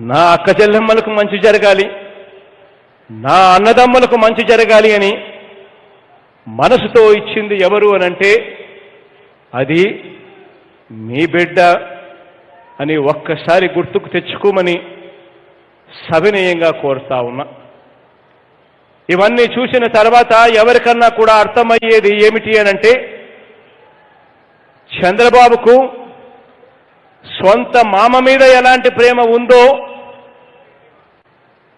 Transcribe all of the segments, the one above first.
నా అక్క చెల్లెమ్మలకు మంచి జరగాలి, నా అన్నదమ్ములకు మంచి జరగాలి అని మనసుతో ఇచ్చింది ఎవరు అనంటే అది మీ బిడ్డ అని ఒక్కసారి గుర్తుకు తెచ్చుకోమని సవినయంగా కోరుతా ఉన్నా. ఇవన్నీ చూసిన తర్వాత ఎవరికన్నా కూడా అర్థమయ్యేది ఏమిటి అనంటే చంద్రబాబుకు సొంత మామ మీద ఎలాంటి ప్రేమ ఉందో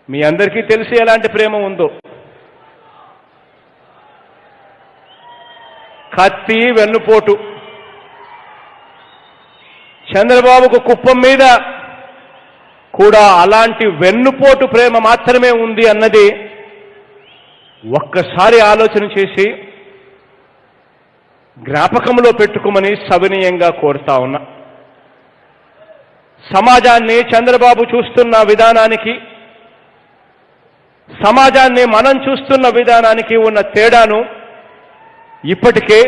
మీ అందరికీ తెలిసి ఎలాంటి ప్రేమ ఉందో. కత్తి వెన్నుపోటు. చంద్రబాబుకు కుప్పం మీద కూడా అలాంటి వెన్నుపోటు ప్రేమ మాత్రమే ఉంది అన్నది ఒక్కసారి ఆలోచన చేసి జ్ఞాపకంలో పెట్టుకోమని సవినయంగా కోరుతా ఉన్నా. సమాజాన్ని చంద్రబాబు చూస్తున్న విధానానికి, సమాజాన్ని మనం చూస్తున్న విధానానికి ఉన్న తేడాను ఇప్పటికే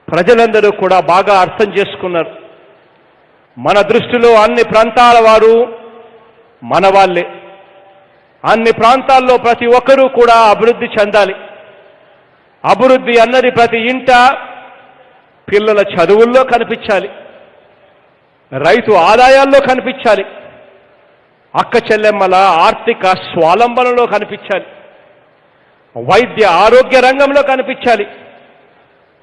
ప్రజలందరూ కూడా బాగా అర్థం చేసుకున్నారు. మన దృష్టిలో అన్ని ప్రాంతాల వారు మన వాళ్ళే. అన్ని ప్రాంతాల్లో ప్రతి ఒక్కరూ కూడా అభివృద్ధి చెందాలి. అభివృద్ధి అన్నది ప్రతి ఇంట పిల్లల చదువుల్లో కనిపించాలి, రైతు ఆదాయాల్లో కనిపించాలి, అక్క చెల్లెమ్మల ఆర్థిక స్వాలంబనలో కనిపించాలి, వైద్య ఆరోగ్య రంగంలో కనిపించాలి,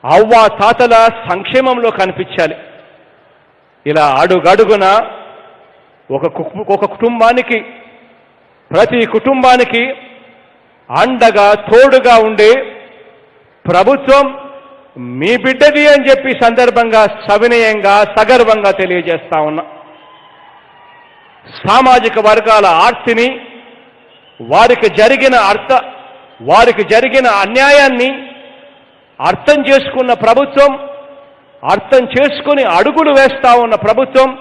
అవ్వ తాతల సంక్షేమంలో కనిపించాలి. ఇలా అడుగడుగున ఒక కుటుంబానికి, ప్రతి కుటుంబానికి అండగా తోడుగా ఉండే ప్రభుత్వం మీ బిడ్డది అని చెప్పి సందర్భంగా సవినయంగా సగర్వంగా తెలియజేస్తా ఉన్నా. సామాజిక వర్గాల ఆర్తిని, వారికి జరిగిన అన్యాయాన్ని అర్థం చేసుకున్న ప్రభుత్వం, అర్థం చేసుకుని అడుగులు వేస్తా ఉన్న ప్రభుత్వం,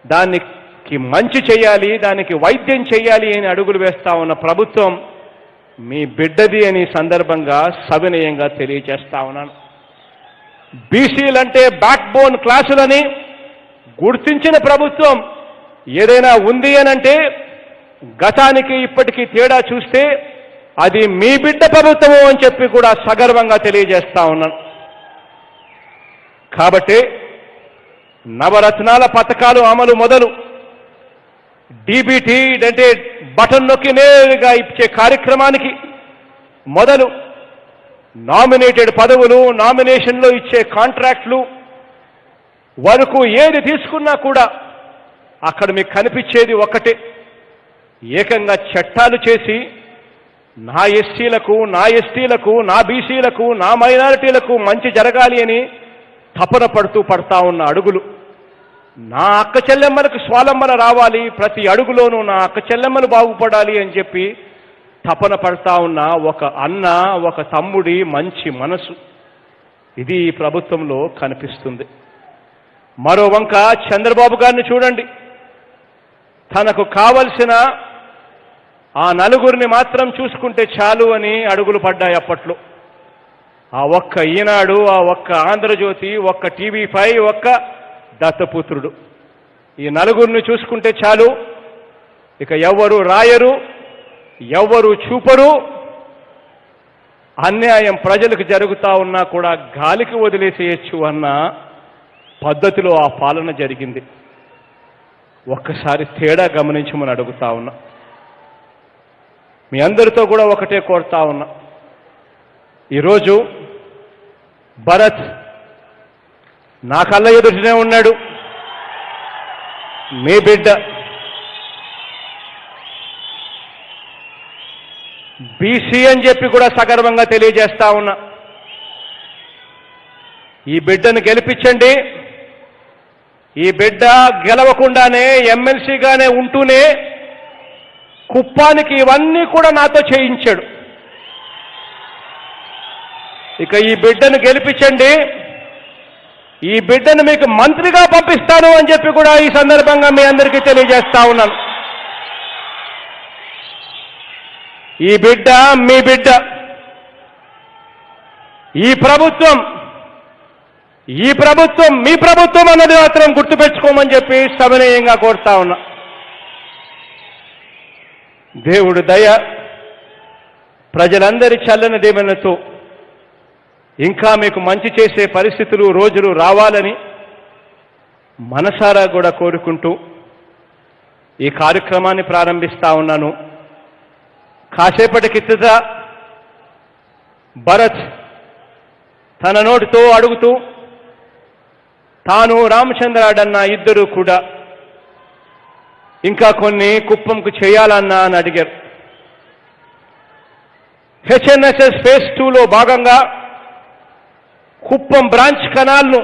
దానికి మంచి చేయాలి, దానికి వైద్యం చేయాలి అని అడుగులు వేస్తా ఉన్న ప్రభుత్వం మీ బిడ్డది అని సందర్భంగా సవినయంగా తెలియజేస్తా ఉన్నాను. బీసీలంటే బ్యాక్ బోన్ క్లాసులని గుర్తించిన ప్రభుత్వం ఏదైనా ఉంది అనంటే గతానికి ఇప్పటికీ తేడా చూస్తే అది మీ బిడ్డ ప్రభుత్వము అని చెప్పి కూడా సగర్వంగా తెలియజేస్తా ఉన్నాను. కాబట్టి నవరత్నాల పథకాలు అమలు మొదలు, డీబీటీ అంటే బటన్ నొక్కి నేరుగా ఇచ్చే కార్యక్రమానికి మొదలు, నామినేటెడ్ పదవులు, నామినేషన్లో ఇచ్చే కాంట్రాక్ట్లు వరకు ఏది తీసుకున్నా కూడా అక్కడ మీకు కనిపించేది ఒక్కటే. ఏకంగా చట్టాలు చేసి నా ఎస్సీలకు, నా ఎస్టీలకు, నా బీసీలకు, నా మైనారిటీలకు మంచి జరగాలి అని తపన పడతా ఉన్న అడుగులు. నా అక్క చెల్లెమ్మలకు స్వాలంబన రావాలి, ప్రతి అడుగులోనూ నా అక్క చెల్లెమ్మలు బాగుపడాలి అని చెప్పి తపన పడతా ఉన్న ఒక అన్న, ఒక తమ్ముడి మంచి మనసు ఇది ఈ ప్రభుత్వంలో కనిపిస్తుంది. మరో వంక చంద్రబాబు గారిని చూడండి. తనకు కావలసిన ఆ నలుగురిని మాత్రం చూసుకుంటే చాలు అని అడుగులు పడ్డాయి అప్పట్లో. ఆ ఒక్క ఈనాడు, ఆ ఒక్క ఆంధ్రజ్యోతి, ఒక్క టీవీ5, ఒక్క దత్తపుత్రుడు, ఈ నలుగురిని చూసుకుంటే చాలు, ఇక ఎవ్వరు రాయరు, ఎవ్వరు చూపరు. అన్యాయం ప్రజలకు జరుగుతా ఉన్నా కూడా గాలికి వదిలేసేయచ్చు అన్న పద్ధతిలో ఆ పాలన జరిగింది. ఒక్కసారి తేడా గమనించమని అడుగుతా ఉన్నా. మీ అందరితో కూడా ఒకటే కోరుతా ఉన్నా. ఈరోజు భరత్ నా కళ్ళ ఎదుటనే ఉన్నాడు, మీ బిడ్డ. బీసీ అని చెప్పి కూడా సగర్వంగా తెలియజేస్తా ఉన్నా. ఈ బిడ్డను గెలిపించండి. ఈ బిడ్డ గెలవకుండానే ఎమ్మెల్సీగానే ఉంటూనే కుప్పానికి ఇవన్నీ కూడా నాతో చేయించాడు. ఇక ఈ బిడ్డను గెలిపించండి, ఈ బిడ్డను మీకు మంత్రిగా పంపిస్తాను అని చెప్పి కూడా ఈ సందర్భంగా మీ అందరికీ తెలియజేస్తా ఉన్నాను. ఈ బిడ్డ మీ బిడ్డ. ఈ ప్రభుత్వం మీ ప్రభుత్వం అన్నది మాత్రం గుర్తుపెట్టుకోమని చెప్పి సవినయంగా కోరుతా ఉన్నా. దేవుడు దయ, ప్రజలందరి చల్లని దీవెనలతో ఇంకా మీకు మంచి చేసే పరిస్థితులు, రోజులు రావాలని మనసారా కూడా కోరుకుంటూ ఈ కార్యక్రమాన్ని ప్రారంభిస్తా ఉన్నాను. కాసేపటి కిందట భరత్ తన నోటితో అడుగుతూ తాను రామచంద్రాడన్న ఇద్దరు కూడా ఇంకా కొన్ని కుప్పంకు చేయాలన్నా అని అడిగారు. హెచ్ఎన్ఎస్ఎస్ ఫేజ్ 2లో భాగంగా కుప్పం బ్రాంచ్ కెనాల్ను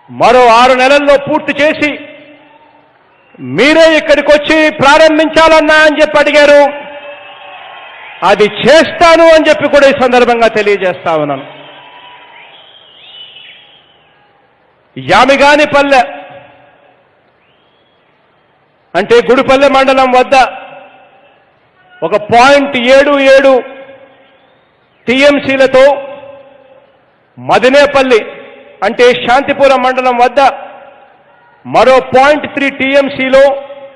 మరో 6 నెలల్లో పూర్తి చేసి మీరే ఇక్కడికి వచ్చి ప్రారంభించాలన్నా అని చెప్పి అడిగారు. అది చేస్తాను అని చెప్పి కూడా ఈ సందర్భంగా తెలియజేస్తా ఉన్నాను. యామిగానిపల్లె అంటే గుడిపల్లె మండలం వద్ద ఒక 0.77 టీఎంసీలతో, మదినేపల్లి అంటే శాంతిపురం మండలం వద్ద మరో 0.3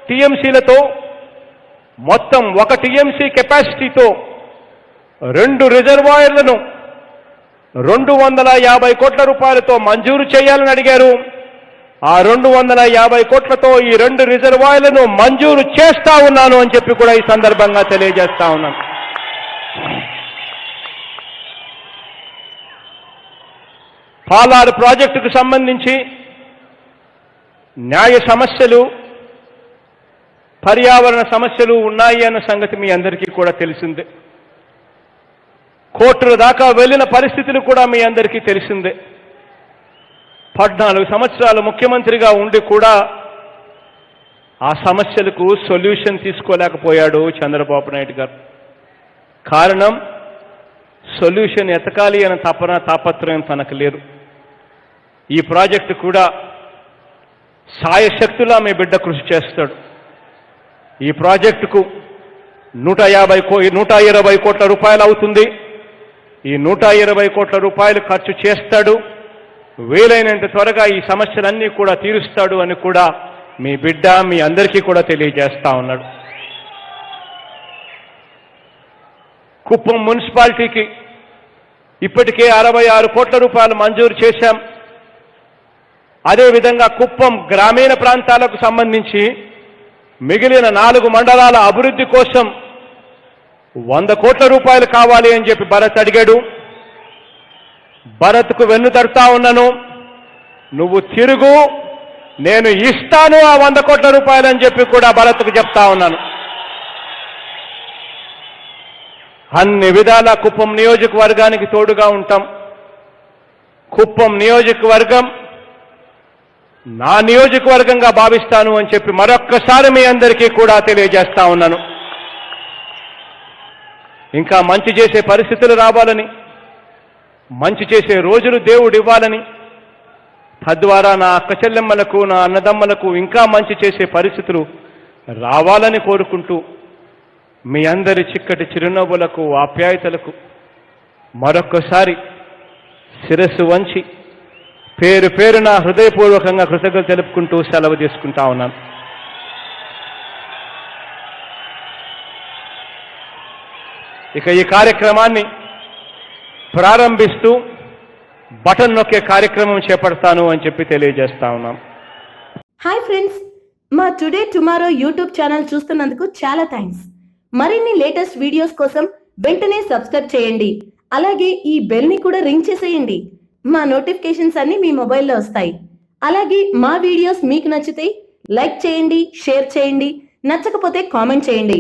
టీఎంసీలతో మొత్తం 1 టీఎంసీ కెపాసిటీతో 2 రిజర్వాయర్లను 250 కోట్ల రూపాయలతో మంజూరు చేయాలని అడిగారు. ఆ 250 కోట్లతో ఈ 2 రిజర్వాయర్లను మంజూరు చేస్తా ఉన్నాను అని చెప్పి కూడా ఈ సందర్భంగా తెలియజేస్తా ఉన్నాను. పాలారు ప్రాజెక్టుకు సంబంధించి న్యాయ సమస్యలు, పర్యావరణ సమస్యలు ఉన్నాయి అన్న సంగతి మీ అందరికీ కూడా తెలిసిందే. కోర్టుల దాకా వెళ్ళిన పరిస్థితులు కూడా మీ అందరికీ తెలిసిందే. 14 సంవత్సరాలు ముఖ్యమంత్రిగా ఉండి కూడా ఆ సమస్యలకు సొల్యూషన్ తీసుకోలేకపోయాడు చంద్రబాబు నాయుడు గారు. కారణం, సొల్యూషన్ ఎతకాలి అనే తాపత్రయం తనకు లేదు. ఈ ప్రాజెక్టు కూడా సాయశక్తులా మీ బిడ్డ కృషి చేస్తాడు. ఈ ప్రాజెక్టుకు 120 కోట్ల రూపాయలు అవుతుంది. ఈ 120 కోట్ల రూపాయలు ఖర్చు చేస్తాడు. వీలైనంత త్వరగా ఈ సమస్యలన్నీ కూడా తీరుస్తాడు అని కూడా మీ బిడ్డ మీ అందరికీ కూడా తెలియజేస్తా ఉన్నాడు. కుప్పం మున్సిపాలిటీకి ఇప్పటికే 66 కోట్ల రూపాయలు మంజూరు చేశాం. అదేవిధంగా కుప్పం గ్రామీణ ప్రాంతాలకు సంబంధించి మిగిలిన 4 మండలాల అభివృద్ధి కోసం 100 కోట్ల రూపాయలు కావాలి అని చెప్పి భరత్ అడిగాడు. భరత్కు వెన్ను తడతా ఉన్నాను. నువ్వు తిరుగు, నేను ఇస్తాను ఆ 100 కోట్ల రూపాయలు అని చెప్పి కూడా భరత్కు చెప్తా ఉన్నాను. అన్ని విధాల కుప్పం నియోజకవర్గానికి తోడుగా ఉంటాం. కుప్పం నియోజకవర్గం నా నియోజకవర్గంగా భావిస్తాను అని చెప్పి మరొక్కసారి మీ అందరికీ కూడా తెలియజేస్తా ఉన్నాను. ఇంకా మంచి చేసే పరిస్థితులు రావాలని, మంచి చేసే రోజులు దేవుడు ఇవ్వాలని, తద్వారా నా అక్క చెల్లెమ్మలకు, నా అన్నదమ్మలకు ఇంకా మంచి చేసే పరిస్థితులు రావాలని కోరుకుంటూ మీ అందరి చిక్కటి చిరునవ్వులకు, ఆప్యాయతలకు మరొక్కసారి శిరస్సు వంచి పేరు పేరున హృదయపూర్వకంగా కృతజ్ఞతలు తెలుపుకుంటూ సెలవు తీసుకుంటా ఉన్నాను. ఇక ఈ కార్యక్రమాన్ని ప్రారంభిస్తూ బటన్ నొక్కే కార్యక్రమం చేపడతాను అని చెప్పి తెలియజేస్తా ఉన్నాం. హాయ్ ఫ్రెండ్స్, మా టుడే టుమారో యూట్యూబ్ ఛానల్ చూస్తున్నందుకు చాలా థ్యాంక్స్. మరిన్ని లేటెస్ట్ వీడియోస్ కోసం వెంటనే సబ్స్క్రైబ్ చేయండి. అలాగే ఈ బెల్ ని కూడా రింగ్ చేసేయండి. మా నోటిఫికేషన్స్ అన్ని మీ మొబైల్లో వస్తాయి. అలాగే మా వీడియోస్ మీకు నచ్చితే లైక్ చేయండి, షేర్ చేయండి, నచ్చకపోతే కామెంట్ చేయండి.